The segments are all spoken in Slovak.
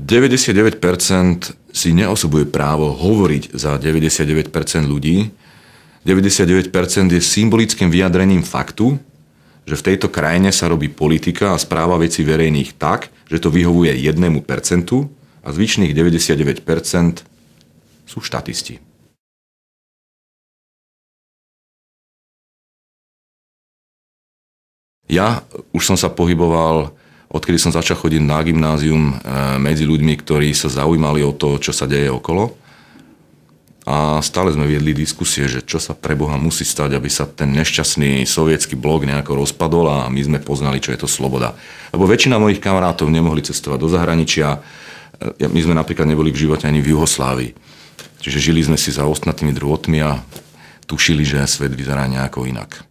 99% si neosobuje právo hovoriť za 99% ľudí. 99% je symbolickým vyjadrením faktu, že v tejto krajine sa robí politika a správa vecí verejných tak, že to vyhovuje 1% a zvyšných 99% sú štatisti. Ja už som sa pohyboval, odkedy som začal chodiť na gymnázium, medzi ľuďmi, ktorí sa zaujímali o to, čo sa deje okolo. A stále sme viedli diskusie, že čo sa pre Boha musí stať, aby sa ten nešťastný sovietský blok nejako rozpadol a my sme poznali, čo je to sloboda. Lebo väčšina mojich kamarátov nemohli cestovať do zahraničia. My sme napríklad neboli v živote ani v Juhoslávii. Čiže žili sme si za ostnatými drôtmi a tušili, že svet vyzerá nejako inak.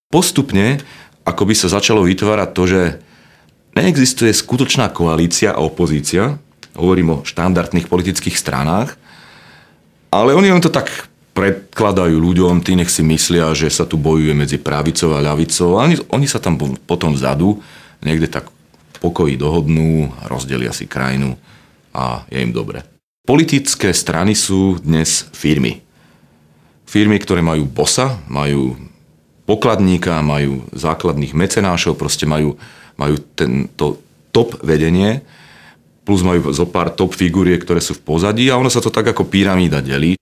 Postupne, ako by sa začalo vytvárať to, že neexistuje skutočná koalícia a opozícia, hovorím o štandardných politických stranách, ale oni len to tak predkladajú ľuďom, tí nech si myslia, že sa tu bojuje medzi pravicou a ľavicou, a oni sa tam potom vzadu niekde tak v pokoji dohodnú, rozdelia si krajinu a je im dobre. Politické strany sú dnes firmy. Firmy, ktoré majú bossa, majú pokladníka, majú základných mecenášov, proste majú tento top vedenie, plus majú zo pár top figuriek, ktoré sú v pozadí a ono sa to tak ako pyramída delí.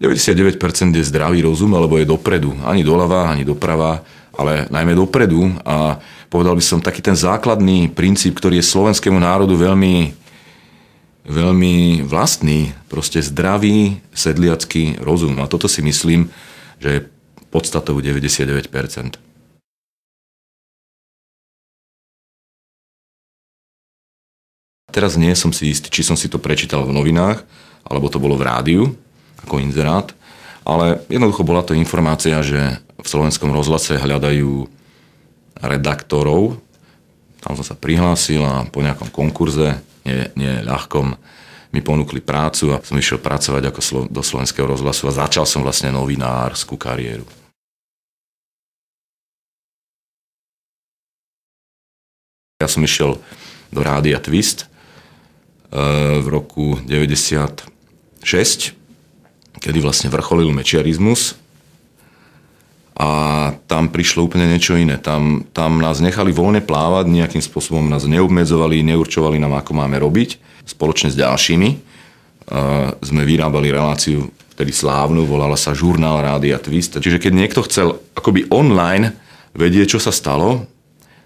99% je zdravý rozum, alebo je dopredu. Ani doľava, ani doprava, ale najmä dopredu. A povedal by som taký ten základný princíp, ktorý je slovenskému národu veľmi vlastný, proste zdravý sedliacky rozum. A toto si myslím, že je podstatou 99%. Teraz nie som si istý, či som si to prečítal v novinách, alebo to bolo v rádiu, ako inzerát, ale jednoducho bola to informácia, že v Slovenskom rozhlase hľadajú redaktorov. Tam som sa prihlásil a po nejakom konkurze, nie ľahkom, mi ponúkli prácu a som išiel pracovať do Slovenského rozhlasu a začal som vlastne novinárskú kariéru. Ja som išiel do Rádia Twist v roku 96, kedy vlastne vrcholil mečiarizmus a tam prišlo úplne niečo iné. Tam nás nechali voľne plávať, nejakým spôsobom nás neobmedzovali, neurčovali nám, ako máme robiť. Spoločne s ďalšími sme vyrábali reláciu, vtedy slávnu, volala sa Žurnál Rádia Twist. Čiže keď niekto chcel akoby online vedieť, čo sa stalo,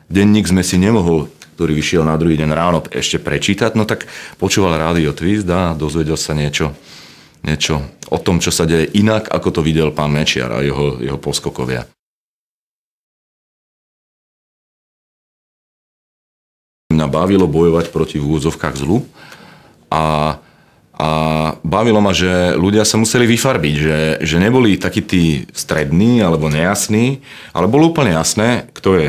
denník sme si nemohol, ktorý vyšiel na druhý deň ráno, ešte prečítať, no tak počúval Rádio Twist a dozvedel sa niečo o tom, čo sa deje inak, ako to videl pán Mečiar a jeho poskokovia. Mňa bavilo bojovať proti v úvodzovkách zlu a bavilo ma, že ľudia sa museli vyfarbiť, že neboli takí tí strední alebo nejasní, ale bolo úplne jasné, kto je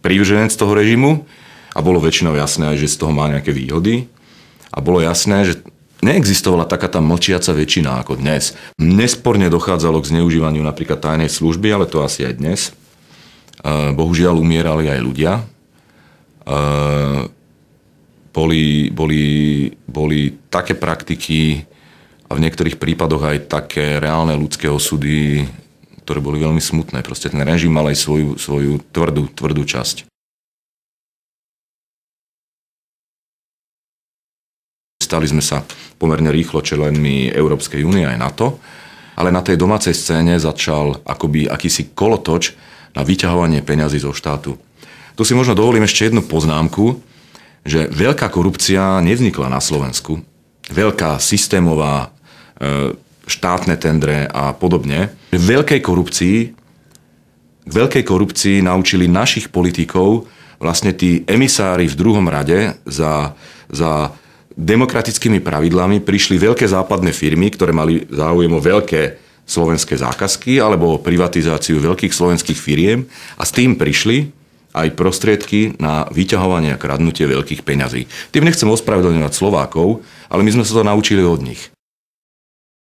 prívrženec toho režimu a bolo väčšinou jasné aj, že z toho má nejaké výhody a bolo jasné, že neexistovala taká tá mlčiaca väčšina ako dnes. Nesporne dochádzalo k zneužívaniu napríklad tajnej služby, ale to asi aj dnes. Bohužiaľ umierali aj ľudia. Boli také praktiky a v niektorých prípadoch aj také reálne ľudské osudy, ktoré boli veľmi smutné. Proste ten režim mal aj svoju tvrdú časť. Stali sme sa pomerne rýchlo členmi Európskej únie aj NATO, ale na tej domácej scéne začal akoby akýsi kolotoč na vyťahovanie peňazí zo štátu. Tu si možno dovolím ešte jednu poznámku, že veľká korupcia nevznikla na Slovensku. Veľká systémová, štátne tendre a podobne. K veľkej korupcii naučili našich politikov vlastne tí emisári v druhom rade za demokratickými pravidlami prišli veľké západné firmy, ktoré mali záujem o veľké slovenské zákazky alebo o privatizáciu veľkých slovenských firiem a s tým prišli aj prostriedky na vyťahovanie a kradnutie veľkých peňazí. Tým nechcem ospravedlňovať Slovákov, ale my sme sa to naučili od nich.